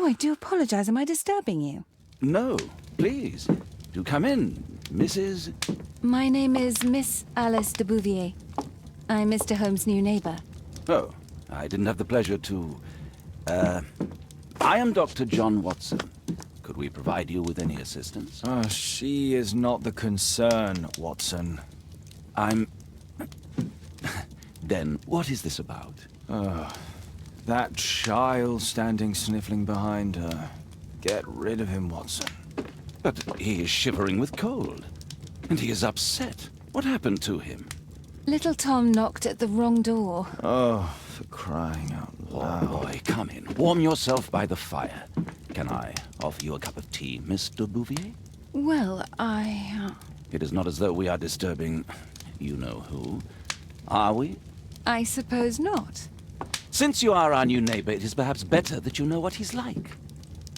I do apologize. Am I disturbing you? No, please. Do come in, Mrs. My name is Miss Alice de Bouvier. I'm Mr. Holmes' new neighbor. Oh, I didn't have the pleasure to... I am Dr. John Watson. Could we provide you with any assistance? She is not the concern, Watson. I'm... Then, what is this about? That child standing sniffling behind her. Get rid of him, Watson. But he is shivering with cold. And he is upset. What happened to him? Little Tom knocked at the wrong door. Oh, for crying out loud. Oh, boy, come in. Warm yourself by the fire. Can I offer you a cup of tea, Mr. Bouvier? Well, It is not as though we are disturbing you-know-who, are we? I suppose not. Since you are our new neighbor, it is perhaps better that you know what he's like.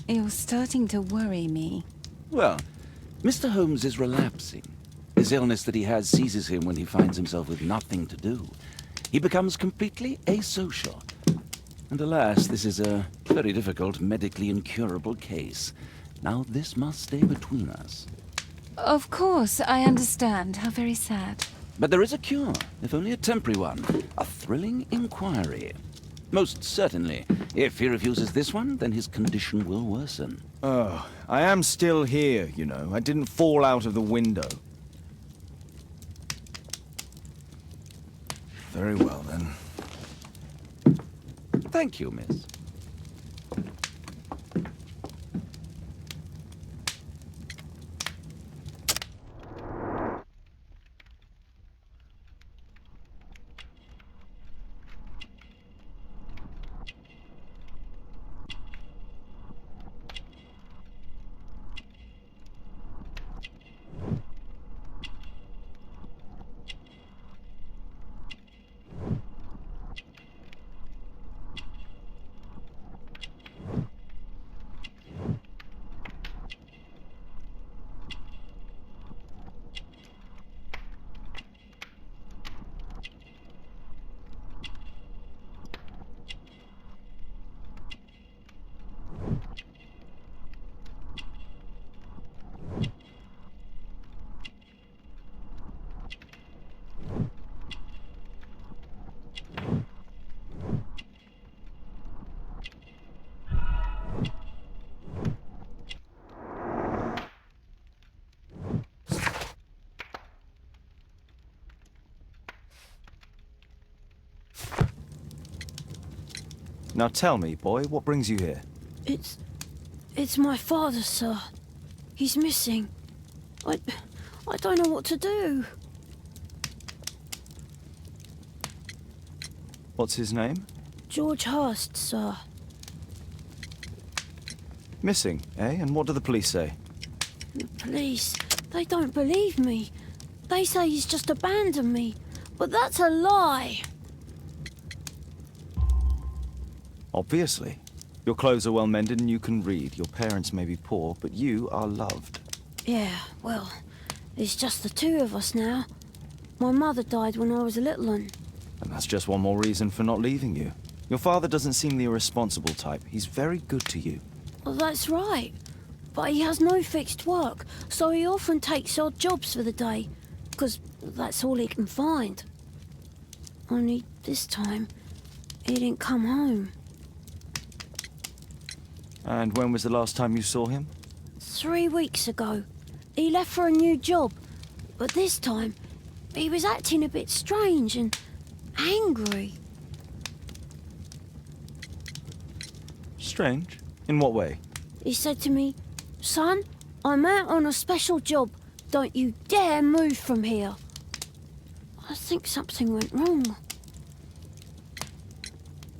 You're starting to worry me. Well, Mr. Holmes is relapsing. This illness that he has seizes him when he finds himself with nothing to do. He becomes completely asocial. And alas, this is a very difficult, medically incurable case. Now this must stay between us. Of course, I understand. How very sad. But there is a cure, if only a temporary one. A thrilling inquiry. Most certainly. If he refuses this one, then his condition will worsen. Oh, I am still here, you know. I didn't fall out of the window. Very well, then. Thank you, miss. Now tell me, boy, what brings you here? It's my father, sir. He's missing. I don't know what to do. What's his name? George Hurst, sir. Missing, eh? And what do the police say? The police, they don't believe me. They say he's just abandoned me. But that's a lie. Obviously. Your clothes are well mended and you can read. Your parents may be poor, but you are loved. Yeah, well, it's just the two of us now. My mother died when I was a little one. And that's just one more reason for not leaving you. Your father doesn't seem the irresponsible type. He's very good to you. Well, that's right. But he has no fixed work, so he often takes odd jobs for the day, because that's all he can find. Only this time, he didn't come home. And when was the last time you saw him? 3 weeks ago. He left for a new job, but this time, he was acting a bit strange and angry. Strange? In what way? He said to me, "Son, I'm out on a special job. Don't you dare move from here." I think something went wrong.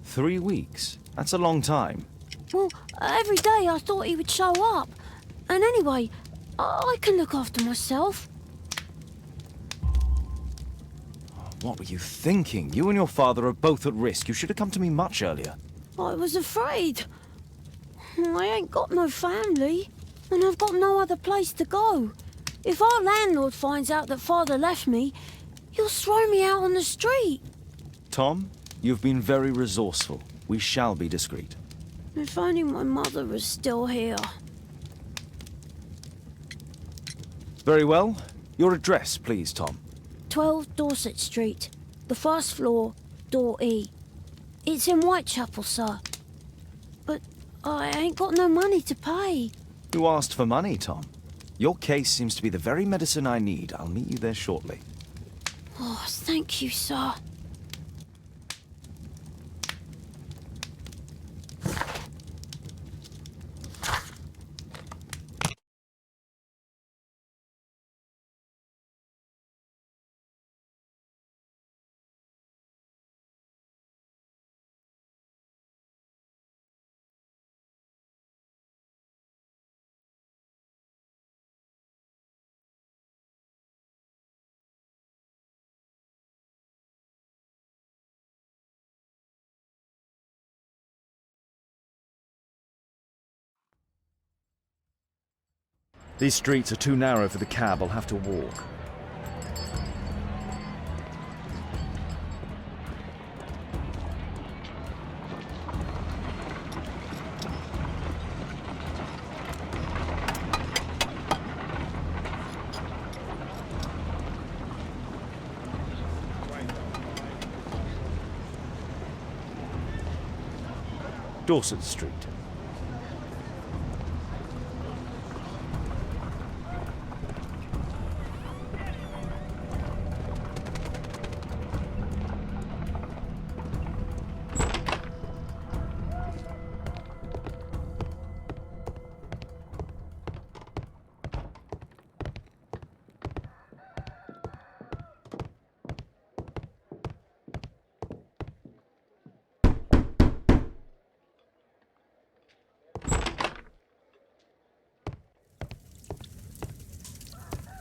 3 weeks? That's a long time. Well, every day I thought he would show up. And anyway, I can look after myself. What were you thinking? You and your father are both at risk. You should have come to me much earlier. I was afraid. I ain't got no family, and I've got no other place to go. If our landlord finds out that Father left me, he'll throw me out on the street. Tom, you've been very resourceful. We shall be discreet. If only my mother was still here. Very well. Your address, please, Tom. 12 Dorset Street, the first floor, door E. It's in Whitechapel, sir. But I ain't got no money to pay. You asked for money, Tom. Your case seems to be the very medicine I need. I'll meet you there shortly. Oh, thank you, sir. These streets are too narrow for the cab. I'll have to walk. Dorset Street.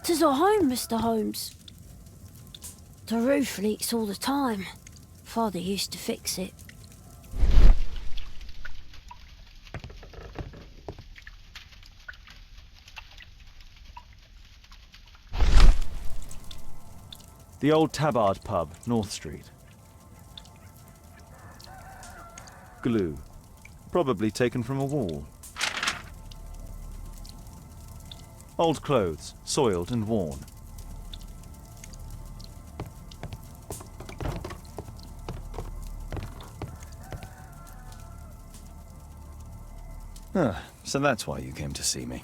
Tis our home, Mr. Holmes. The roof leaks all the time. Father used to fix it. The old Tabard pub, North Street. Glue. Probably taken from a wall. Old clothes, soiled and worn. So that's why you came to see me.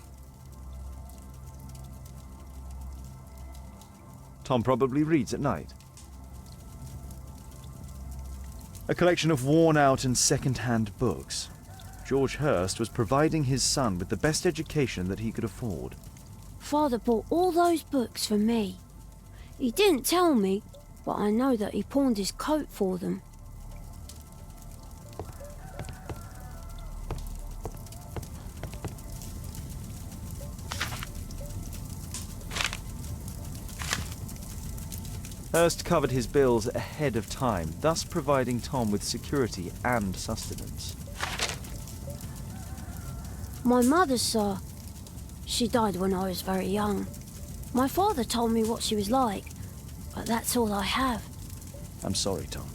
Tom probably reads at night. A collection of worn-out and second-hand books. George Hurst was providing his son with the best education that he could afford. Father bought all those books for me. He didn't tell me, but I know that he pawned his coat for them. Hurst covered his bills ahead of time, thus providing Tom with security and sustenance. My mother, sir, she died when I was very young. My father told me what she was like, but that's all I have. I'm sorry, Tom.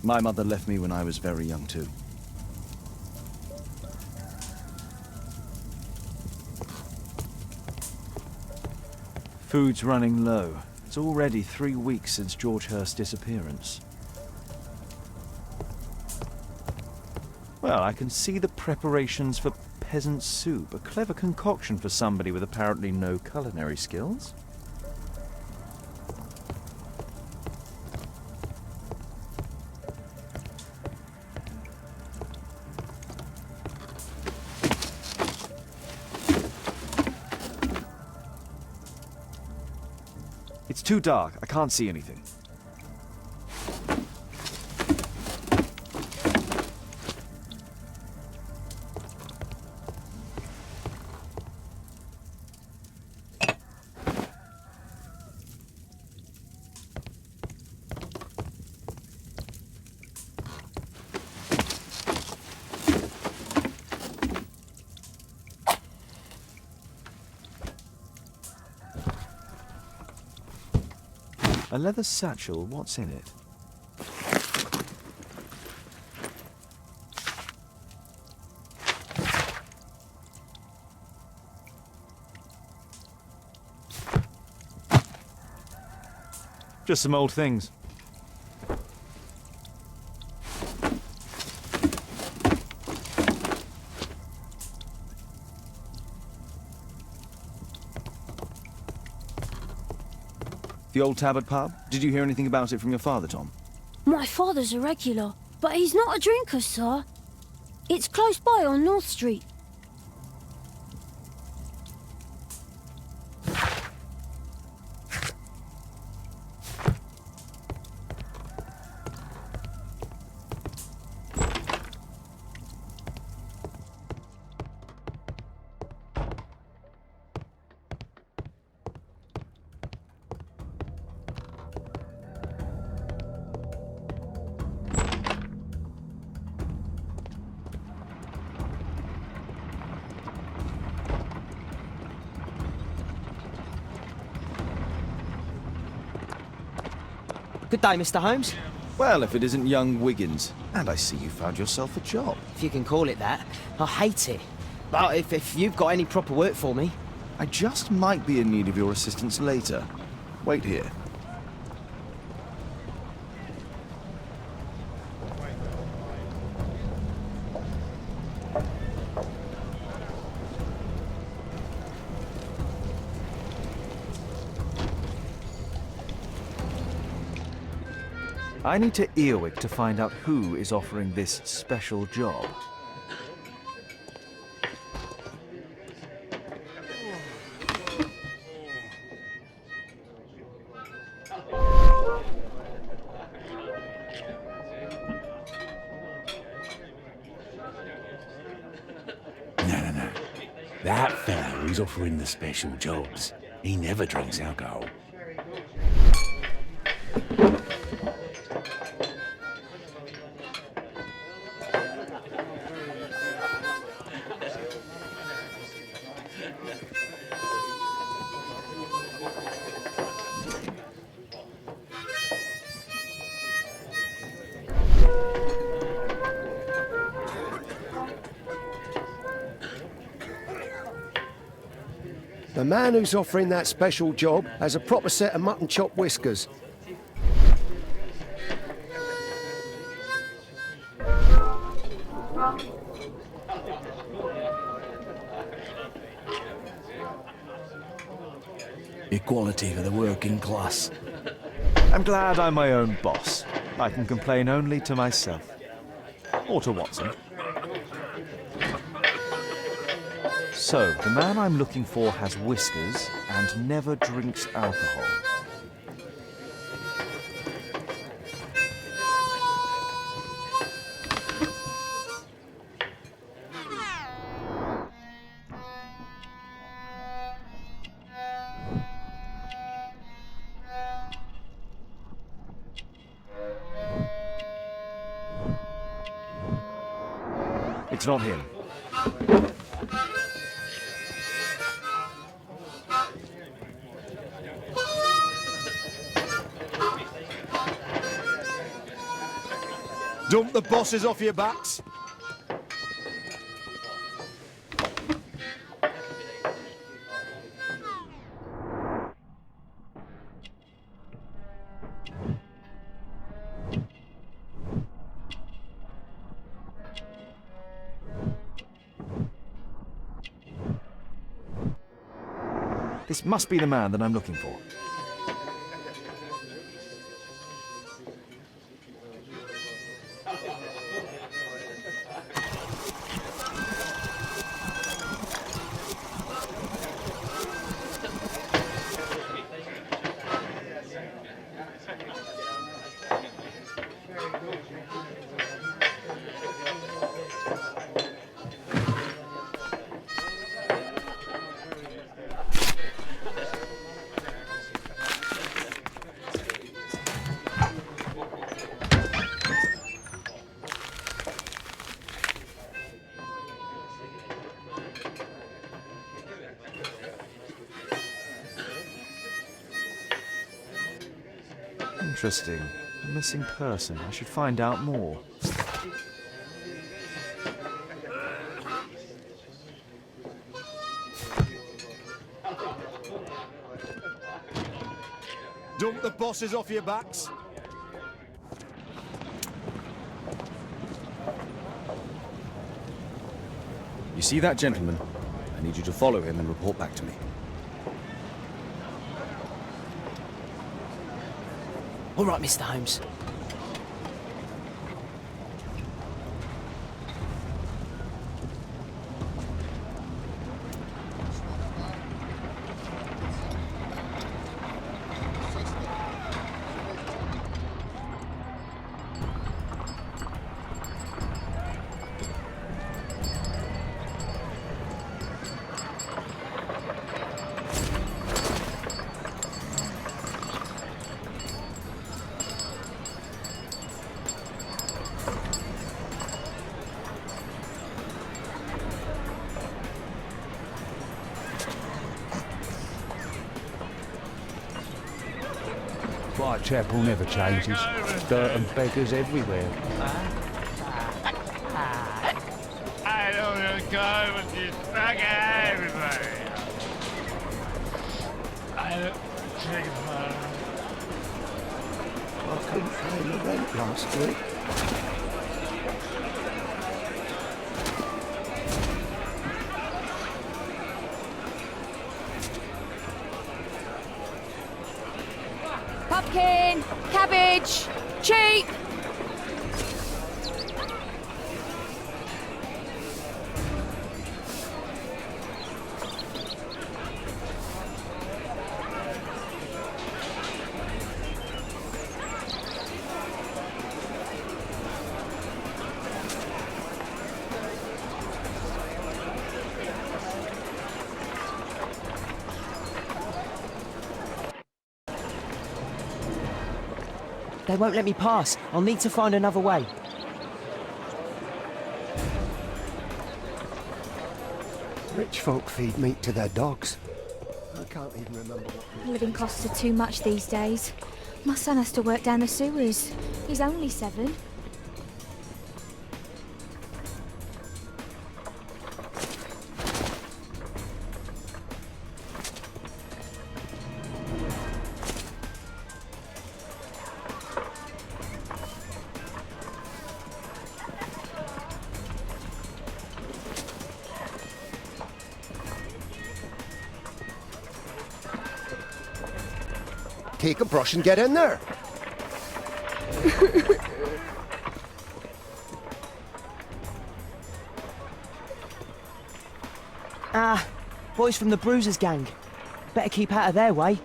My mother left me when I was very young, too. Food's running low. It's already 3 weeks since George Hurst's disappearance. Well, I can see the preparations for peasant soup, a clever concoction for somebody with apparently no culinary skills. It's too dark. I can't see anything. A leather satchel, what's in it? Just some old things. The old Tabard pub? Did you hear anything about it from your father, Tom? My father's a regular, but he's not a drinker, sir. It's close by on North Street. Good day, Mr. Holmes. Well, if it isn't young Wiggins. And I see you found yourself a job. If you can call it that. I hate it. But if you've got any proper work for me... I just might be in need of your assistance later. Wait here. I need to earwig to find out who is offering this special job. No. That fellow who's offering the special jobs, he never drinks alcohol. The man who's offering that special job has a proper set of mutton chop whiskers. Equality for the working class. I'm glad I'm my own boss. I can complain only to myself. Or to Watson. So, the man I'm looking for has whiskers and never drinks alcohol. It's not him. Dump the bosses off your backs. This must be the man that I'm looking for. Interesting. A missing person. I should find out more. Dump the bosses off your backs. You see that gentleman? I need you to follow him and report back to me. All right, Mr. Holmes. Whitechapel never changes. Dirt and beggars everywhere. I don't want to go with this fucking everybody. I don't take I couldn't find the rent last week. Pumpkin! Cabbage! Cheap! They won't let me pass. I'll need to find another way. Rich folk feed meat to their dogs. I can't even remember what... Living costs are too much these days. My son has to work down the sewers. He's only 7. Take a brush and get in there. Ah, boys from the Bruisers gang. Better keep out of their way.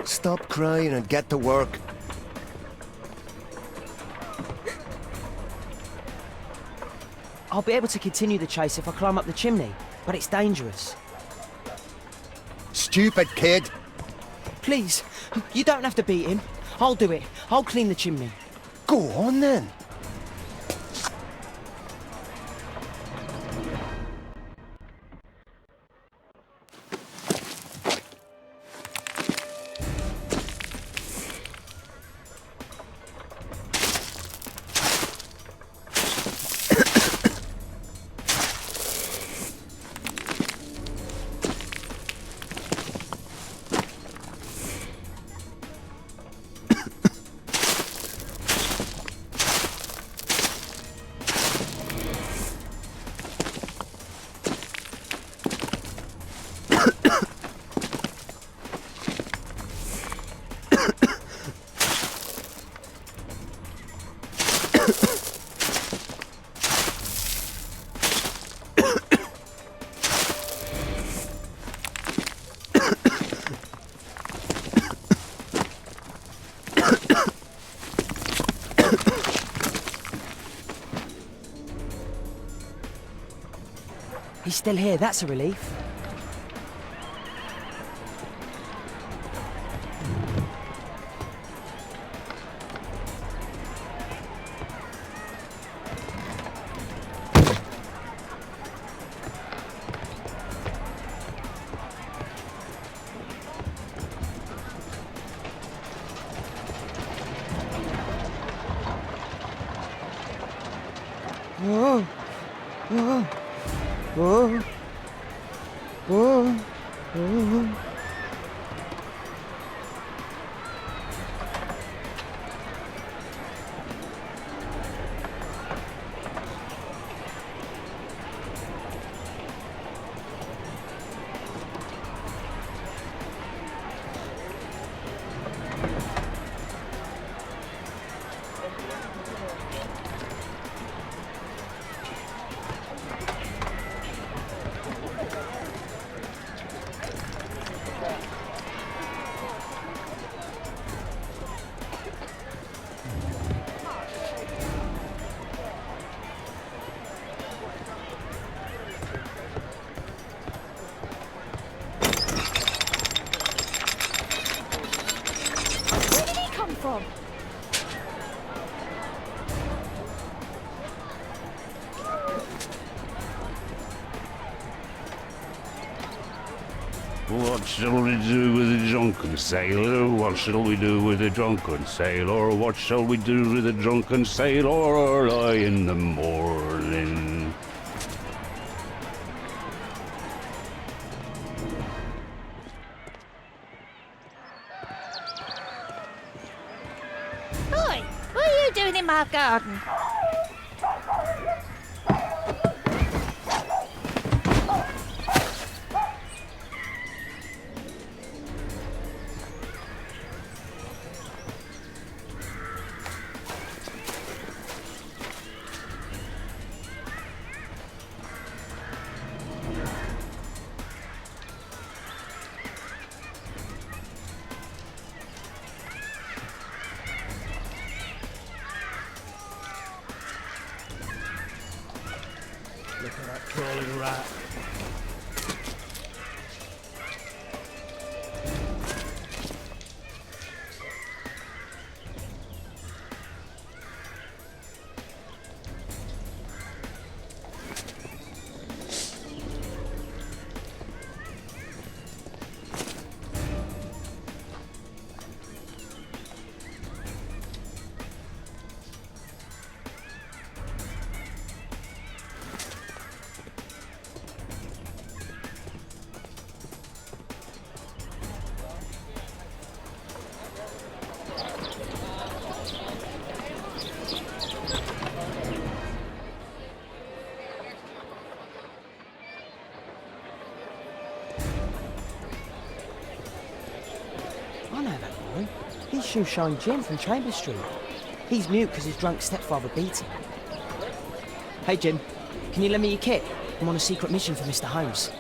Stop crying and get to work. I'll be able to continue the chase if I climb up the chimney, but it's dangerous. Stupid kid. Please, you don't have to beat him. I'll do it. I'll clean the chimney. Go on then. He's still here, that's a relief. Whoa. Whoa. Whoa. Whoa. Whoa. from? What shall we do with a drunken sailor? What shall we do with a drunken sailor? What shall we do with a drunken sailor early in the morning? Oi, what are you doing in my garden? Look at that crawling rat. I know that boy. He's Shoeshine Jim from Chambers Street. He's mute because his drunk stepfather beat him. Hey, Jim, can you lend me your kit? I'm on a secret mission for Mr. Holmes.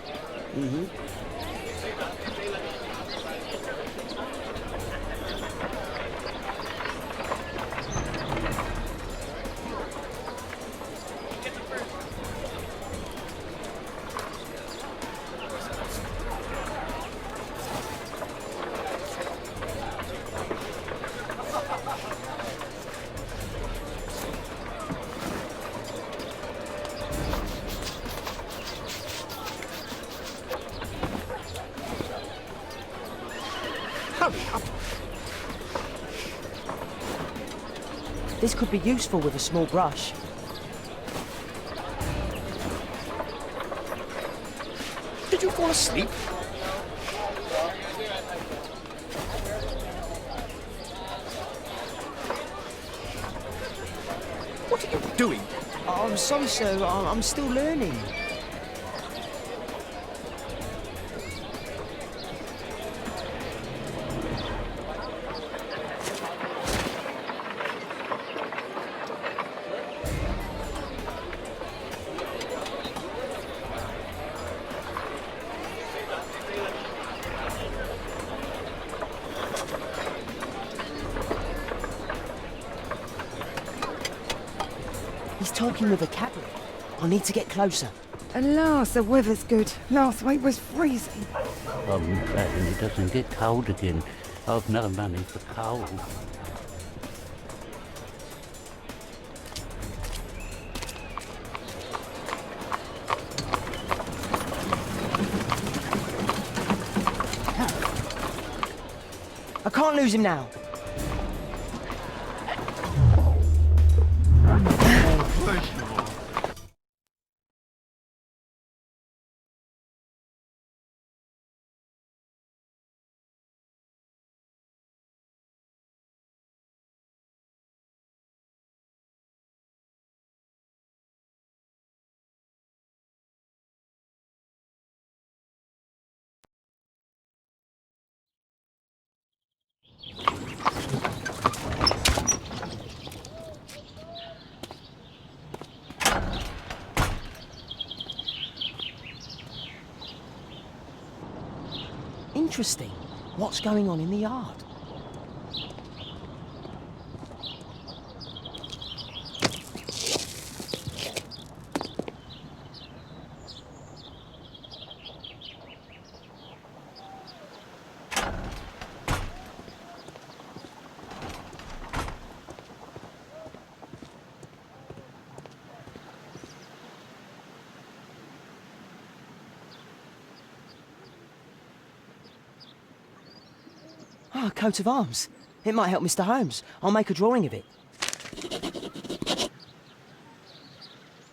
Hurry up! This could be useful with a small brush. Did you fall asleep? What are you doing? Oh, I'm sorry, sir. I'm still learning. He's talking with a captain. I need to get closer. Alas, the weather's good. Last week was freezing. I'm glad it doesn't get cold again. I've no money for coal. I can't lose him now. Interesting. What's going on in the yard? a coat of arms. It might help Mr. Holmes. I'll make a drawing of it.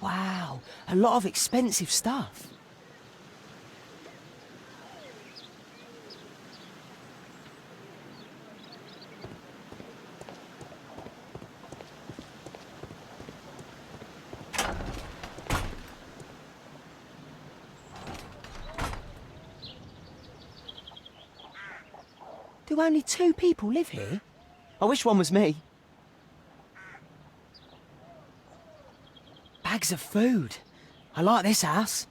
Wow, a lot of expensive stuff. Do only 2 people live here? I wish one was me. Bags of food. I like this house.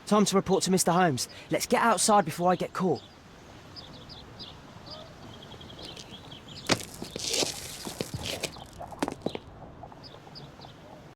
Time to report to Mr. Holmes. Let's get outside before I get caught.